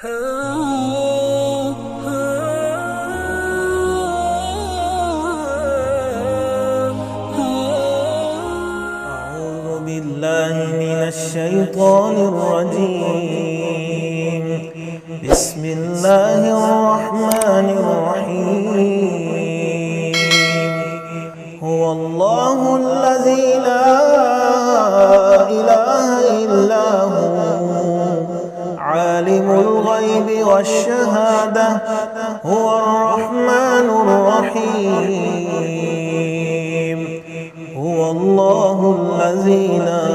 أعوذ بالله من الشيطان الرجيم. بسم الله الرحمن الرحيم. هو الله الذي لا إله إلا هو عالم الغيب والشهادة هو الرحمن الرحيم. هو الله الذي لا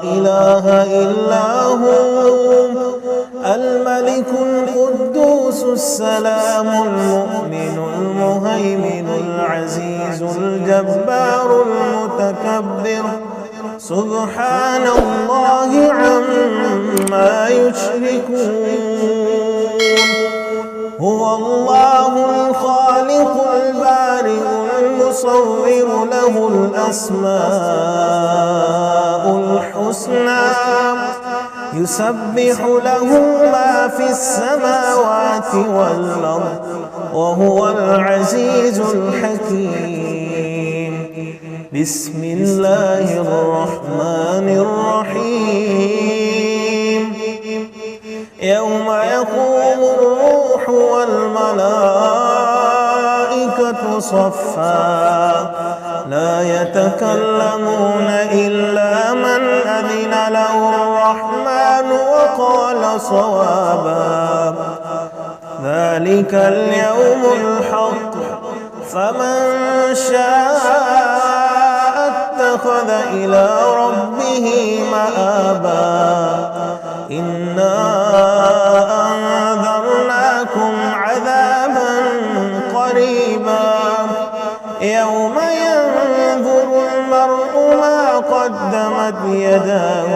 إله إلا هو الملك القدوس السلام المؤمن المهيمن العزيز الجبار المتكبر سبحان الله عما يشركون. هو الله الخالق البارئ المصور له الأسماء الحسنى يسبح له ما في السماوات والأرض وهو العزيز الحكيم. بسم الله الرحمن الرحيم. يوم يقوم الروح والملائكة صفا لا يتكلمون إلا من أذن له الرحمن وقال صوابا. ذلك اليوم الحق فمن شاء اتخذ إلى ربه مآبا. إنا أنذرناكم عذابا قريبا يوم ينظر المرء ما قدمت يداه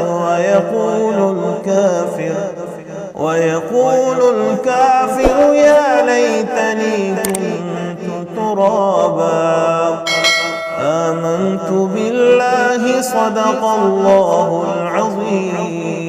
ويقول الكافر يا ليتني كنت ترابا. آمنت بالله صدق الله العظيم.